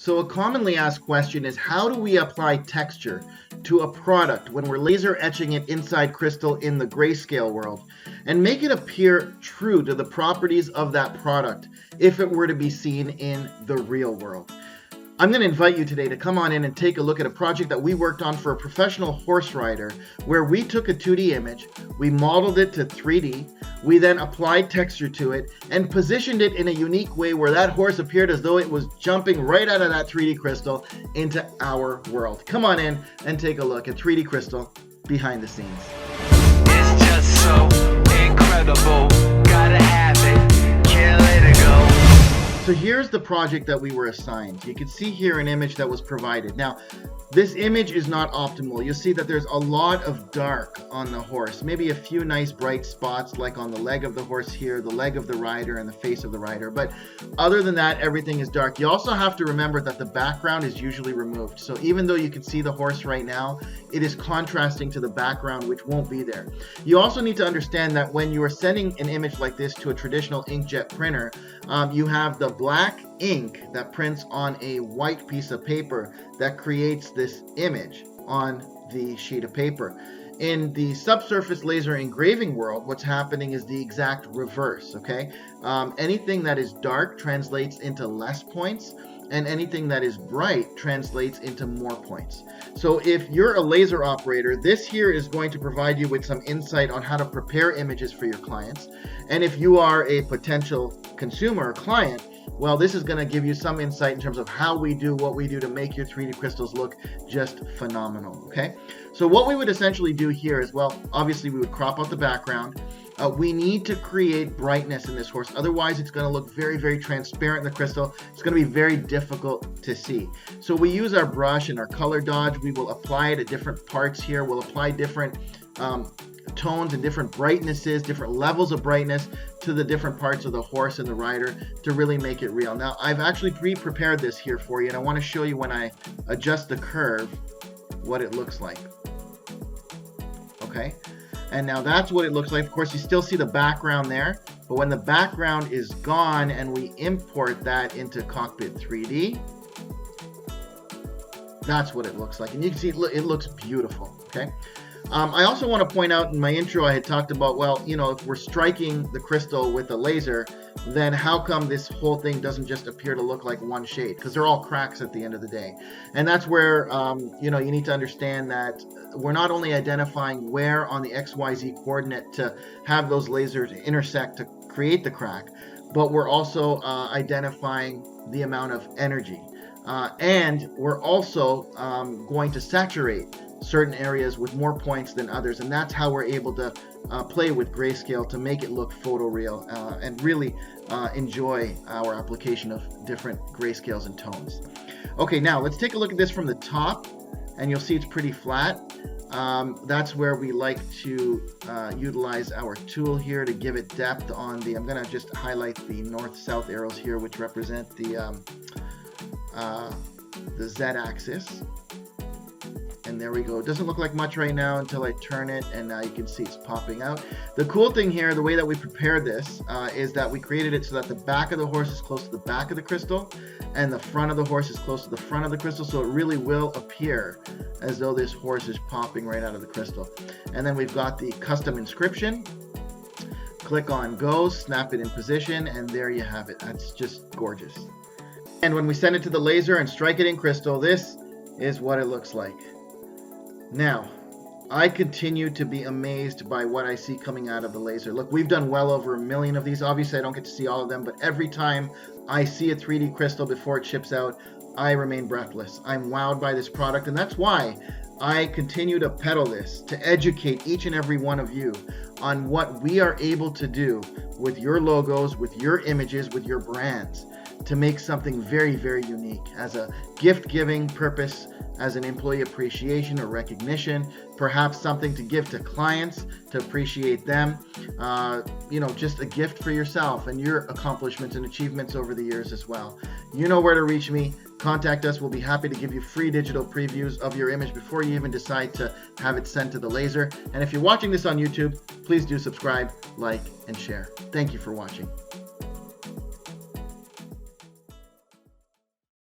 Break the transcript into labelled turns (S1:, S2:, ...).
S1: So a commonly asked question is, how do we apply texture to a product when we're laser etching it inside crystal in the grayscale world and make it appear true to the properties of that product if it were to be seen in the real world? I'm going to invite you today to come on in and take a look at a project that we worked on for a professional horse rider, where we took a 2D image, we modeled it to 3D, we then applied texture to it and positioned it in a unique way where that horse appeared as though it was jumping right out of that 3D crystal into our world. Come on in and take a look at 3D Crystal behind the scenes.
S2: It's just so incredible, gotta have it, can't let it go.
S1: So here's the project that we were assigned. You can see here an image that was provided. Now, this image is not optimal. You'll see that there's a lot of dark on the horse, maybe a few nice bright spots like on the leg of the horse here, the leg of the rider, and the face of the rider. But other than that, everything is dark. You also have to remember that the background is usually removed. So even though you can see the horse right now, it is contrasting to the background, which won't be there. You also need to understand that when you are sending an image like this to a traditional inkjet printer, you have the black ink that prints on a white piece of paper that creates this image on the sheet of paper. In the subsurface laser engraving world, what's happening is the exact reverse, okay? Anything that is dark translates into less points, and anything that is bright translates into more points. So if you're a laser operator, this here is going to provide you with some insight on how to prepare images for your clients. And if you are a potential consumer or client, well, this is going to give you some insight in terms of how we do what we do to make your 3D crystals look just phenomenal, okay? So what we would essentially do here is, well, obviously we would crop out the background. We need to create brightness in this horse. Otherwise, it's going to look very, very transparent in the crystal. It's going to be very difficult to see. So we use our brush and our color dodge. We will apply it at different parts here. We'll apply different tones and different brightnesses, different levels of brightness to the different parts of the horse and the rider to really make it real. Now, I've actually pre-prepared this here for you, and I want to show you when I adjust the curve what it looks like. Okay, and now that's what it looks like. Of course, you still see the background there, but when the background is gone and we import that into Cockpit 3D, that's what it looks like. And you can see it looks beautiful, okay? I also want to point out, in my intro I had talked about, well, you know, if we're striking the crystal with a laser, then how come this whole thing doesn't just appear to look like one shade? Because they're all cracks at the end of the day. And that's where, you know, you need to understand that we're not only identifying where on the XYZ coordinate to have those lasers intersect to create the crack, but we're also identifying the amount of energy. And we're also going to saturate certain areas with more points than others, and that's how we're able to play with grayscale to make it look photoreal and really enjoy our application of different grayscales and tones. Okay, now let's take a look at this from the top, and you'll see it's pretty flat. That's where we like to utilize our tool here to give it depth on the, I'm going to just highlight the north-south arrows here, which represent the Z-axis. And there we go. It doesn't look like much right now until I turn it, and now you can see it's popping out. The cool thing here, the way that we prepared this, is that we created it so that the back of the horse is close to the back of the crystal, and the front of the horse is close to the front of the crystal, so it really will appear as though this horse is popping right out of the crystal. And then we've got the custom inscription. Click on go, snap it in position, and there you have it. That's just gorgeous. And when we send it to the laser and strike it in crystal, this is what it looks like. Now, I continue to be amazed by what I see coming out of the laser. Look, we've done well over 1 million of these. Obviously, I don't get to see all of them, but every time I see a 3D crystal before it ships out, I remain breathless. I'm wowed by this product, and that's why I continue to peddle this, to educate each and every one of you on what we are able to do with your logos, with your images, with your brands, to make something very, very unique as a gift-giving purpose, as an employee appreciation or recognition, perhaps something to give to clients to appreciate them, you know, just a gift for yourself and your accomplishments and achievements over the years as well. You know where to reach me. Contact us. We'll be happy to give you free digital previews of your image before you even decide to have it sent to the laser. And if you're watching this on YouTube, please do subscribe, like, and share. Thank you for watching.